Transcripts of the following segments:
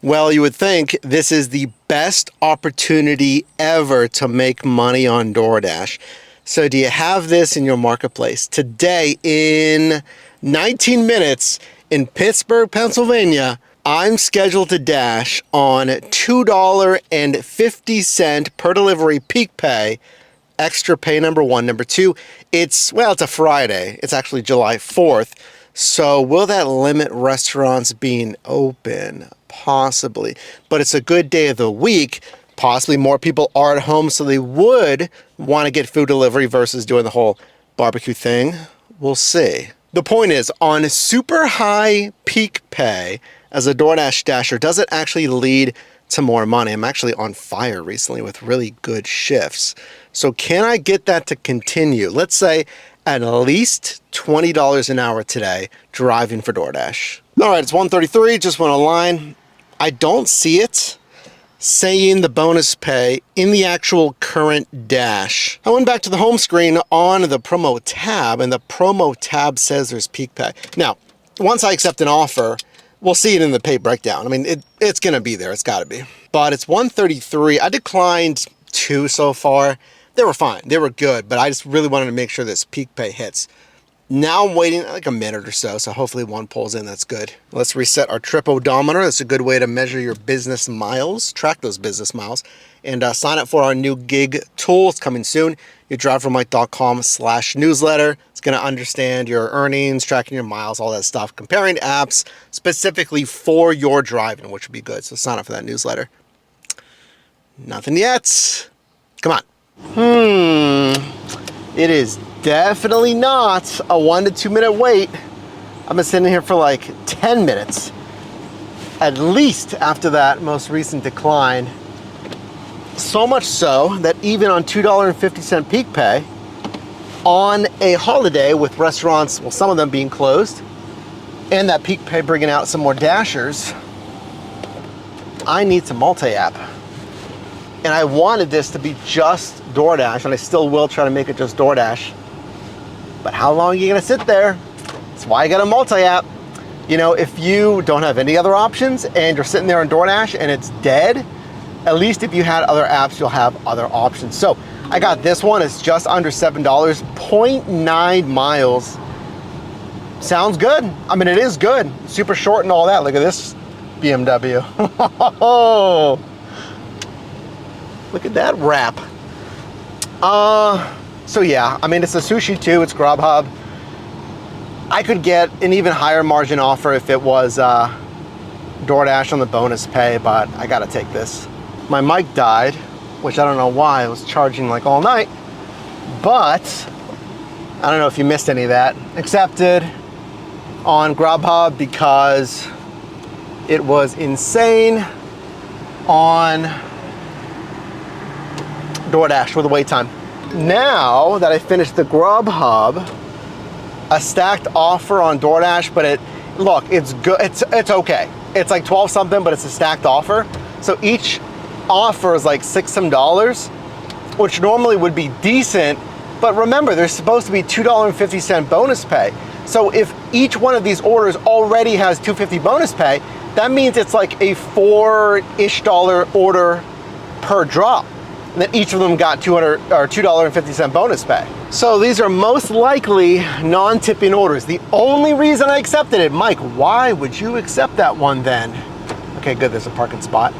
Well, you would think this is the best opportunity ever to make money on DoorDash. So do you have this in your marketplace? Today, in 19 minutes in Pittsburgh, Pennsylvania, I'm scheduled to dash on $2.50 per delivery peak pay. Extra pay, number one. Number two, it's a Friday. It's actually July 4th. So will that limit restaurants being open? Possibly. But it's a good day of the week. Possibly more people are at home, so they would want to get food delivery versus doing the whole barbecue thing. We'll see. The point is, on super high peak pay as a DoorDash dasher, does it actually lead to more money? I'm actually on fire recently with really good shifts. So can I get that to continue? Let's say at least $20 an hour today driving for DoorDash. All right, it's 1:33, just went online. I don't see it saying the bonus pay in the actual current dash. I went back to the home screen on the promo tab, and the promo tab says there's peak pay. Now, once I accept an offer, we'll see it in the pay breakdown. I mean, it's gonna be there, it's gotta be. But it's 1:33, I declined 2 so far. They were fine, they were good, but I just really wanted to make sure this peak pay hits. Now I'm waiting like a minute or so hopefully one pulls in, that's good. Let's reset our trip odometer. That's a good way to measure your business miles, track those business miles, and sign up for our new gig tool. It's coming soon. yourdrivermike.com/newsletter. It's gonna understand your earnings, tracking your miles, all that stuff, comparing apps specifically for your driving, which would be good. So sign up for that newsletter. Nothing yet. Come on. It is definitely not a 1 to 2 minute wait. I've been sitting here for like 10 minutes, at least after that most recent decline. So much so that even on $2.50 peak pay, on a holiday with restaurants, well, some of them being closed, and that peak pay bringing out some more dashers, I need to multi-app. And I wanted this to be just DoorDash, and I still will try to make it just DoorDash. But how long are you gonna sit there? That's why I got a multi-app. You know, if you don't have any other options and you're sitting there on DoorDash and it's dead, at least if you had other apps, you'll have other options. So I got this one, it's just under $7, 0.9 miles. Sounds good. I mean, it is good. Super short and all that. Look at this BMW. Look at that wrap. So yeah, I mean, it's a sushi too, it's Grubhub. I could get an even higher margin offer if it was DoorDash on the bonus pay, but I gotta take this. My mic died, which I don't know why, it was charging like all night, but I don't know if you missed any of that. Accepted on Grubhub because it was insane on DoorDash with the wait time. Now that I finished the Grubhub, a stacked offer on DoorDash, but it's good, it's okay. It's like 12 something, but it's a stacked offer. So each offer is like $6 some, which normally would be decent, but remember, there's supposed to be $2.50 bonus pay. So if each one of these orders already has $2.50 bonus pay, that means it's like a $4-ish order per drop. And then each of them got $2.50 bonus pay. So these are most likely non-tipping orders. The only reason I accepted it, Mike, why would you accept that one then? Okay, good, there's a parking spot.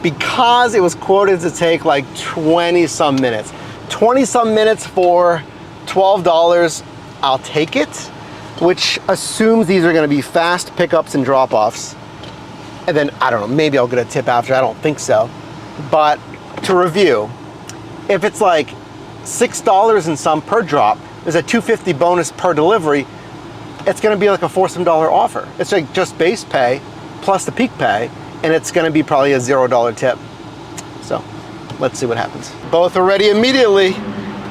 Because it was quoted to take like 20 some minutes. 20 some minutes for $12, I'll take it, which assumes these are gonna be fast pickups and drop-offs. And then, I don't know, maybe I'll get a tip after, I don't think so. But to review, if it's like $6 and some per drop, there's a $2.50 bonus per delivery, it's gonna be like a $4 some offer. It's like just base pay plus the peak pay, and it's gonna be probably a $0 tip. So let's see what happens. Both are ready immediately.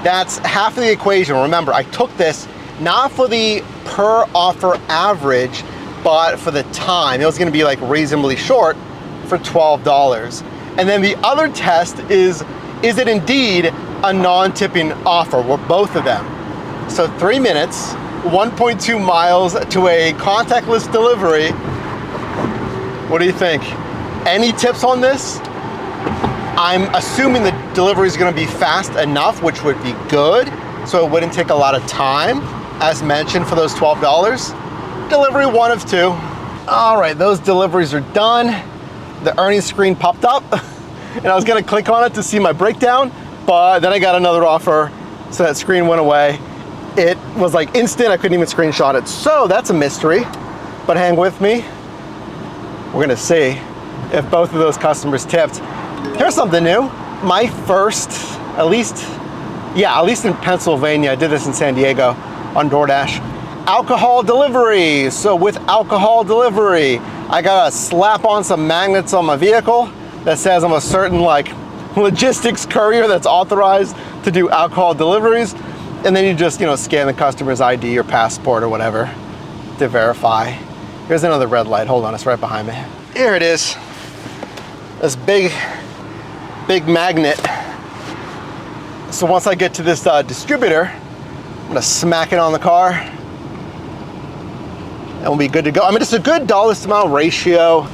That's half of the equation. Remember, I took this not for the per offer average, but for the time. It was gonna be like reasonably short for $12. And then the other test is it indeed a non-tipping offer? Well, both of them. So 3 minutes, 1.2 miles to a contactless delivery. What do you think? Any tips on this? I'm assuming the delivery is going to be fast enough, which would be good, so it wouldn't take a lot of time, as mentioned, for those $12. Delivery 1 of 2. All right, those deliveries are done. The earnings screen popped up, and I was going to click on it to see my breakdown, but then I got another offer, so that screen went away. It was like instant, I couldn't even screenshot it. So that's a mystery, but hang with me. We're gonna see if both of those customers tipped. Here's something new. My first, at least in Pennsylvania, I did this in San Diego on DoorDash. Alcohol delivery. So with alcohol delivery, I gotta slap on some magnets on my vehicle that says I'm a certain like logistics courier that's authorized to do alcohol deliveries. And then you just, scan the customer's ID or passport or whatever to verify. Here's another red light. Hold on, it's right behind me. Here it is. This big magnet. So once I get to this distributor, I'm gonna smack it on the car and we'll be good to go. I mean, it's a good dollars to mile ratio.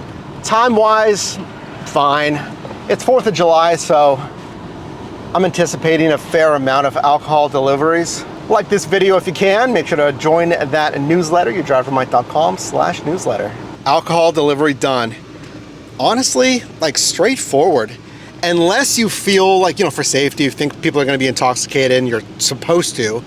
Time-wise, fine. It's 4th of July, so I'm anticipating a fair amount of alcohol deliveries. Like this video if you can. Make sure to join that newsletter, yourdrivermight.com/newsletter. Alcohol delivery done. Honestly, like straightforward. Unless you feel like, for safety, you think people are gonna be intoxicated and you're supposed to.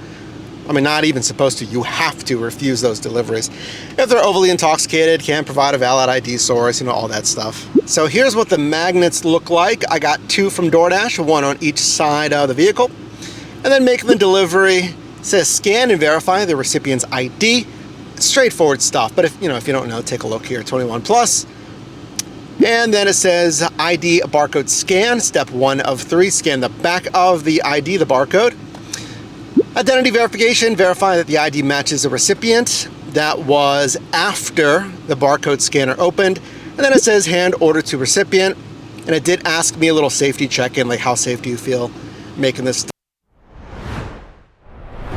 I mean, not even supposed to, you have to refuse those deliveries. If they're overly intoxicated, can't provide a valid ID source, all that stuff. So here's what the magnets look like. I got 2 from DoorDash, 1 on each side of the vehicle. And then making the delivery, it says scan and verify the recipient's ID. Straightforward stuff, but if you don't know, take a look here, 21 plus. And then it says ID barcode scan, step 1 of 3, scan the back of the ID, the barcode. Identity verification, verify that the ID matches the recipient. That was after the barcode scanner opened. And then it says hand order to recipient. And it did ask me a little safety check-in, like how safe do you feel making this stuff?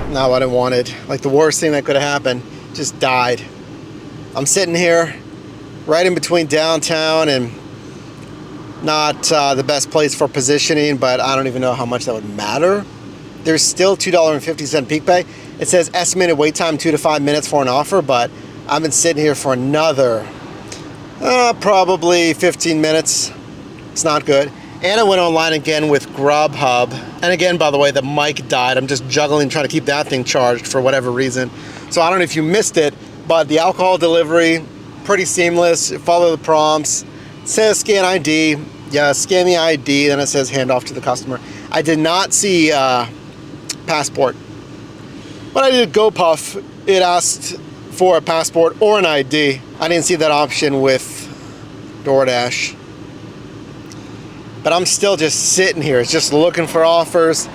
Not what I wanted. Like the worst thing that could have happened, just died. I'm sitting here right in between downtown and not the best place for positioning, but I don't even know how much that would matter. There's still $2.50 peak pay. It says estimated wait time 2 to 5 minutes for an offer, but I've been sitting here for another probably 15 minutes. It's not good. And I went online again with Grubhub. And again, by the way, the mic died. I'm just juggling, trying to keep that thing charged for whatever reason. So I don't know if you missed it, but the alcohol delivery, pretty seamless. Follow the prompts. It says scan ID. Yeah, scan the ID. Then it says hand off to the customer. I did not see passport. When I did GoPuff, it asked for a passport or an ID. I didn't see that option with DoorDash. But I'm still just sitting here, just looking for offers,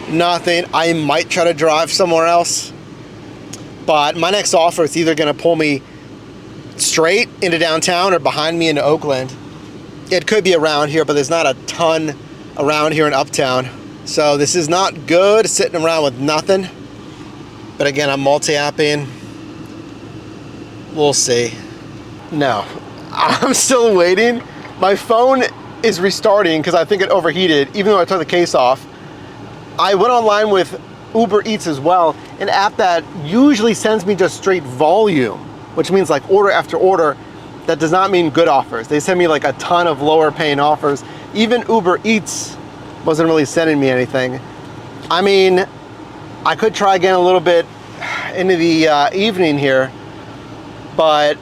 nothing. I might try to drive somewhere else. But my next offer is either gonna pull me straight into downtown or behind me into Oakland. It could be around here, but there's not a ton around here in Uptown. So this is not good, sitting around with nothing. But again, I'm multi-apping. We'll see. No, I'm still waiting. My phone is restarting because I think it overheated, even though I took the case off. I went online with Uber Eats as well, an app that usually sends me just straight volume, which means like order after order. That does not mean good offers. They send me like a ton of lower paying offers. Even Uber Eats wasn't really sending me anything. I mean, I could try again a little bit into the evening here, but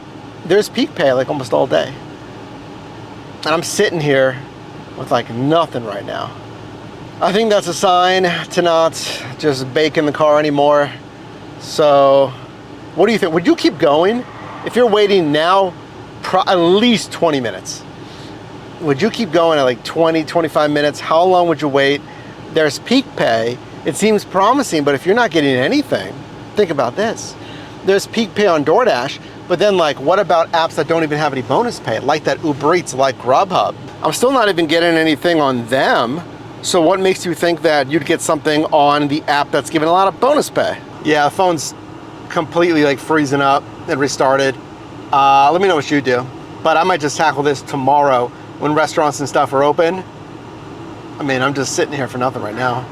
there's peak pay like almost all day. And I'm sitting here with like nothing right now. I think that's a sign to not just bake in the car anymore. So what do you think? Would you keep going? If you're waiting now, at least 20 minutes. Would you keep going at like 20, 25 minutes? How long would you wait? There's peak pay. It seems promising, but if you're not getting anything, think about this. There's peak pay on DoorDash, but then like, what about apps that don't even have any bonus pay? Like that Uber Eats, like Grubhub. I'm still not even getting anything on them. So what makes you think that you'd get something on the app that's giving a lot of bonus pay? Yeah, the phone's completely like freezing up and restarted. Let me know what you do. But I might just tackle this tomorrow when restaurants and stuff are open. I mean, I'm just sitting here for nothing right now.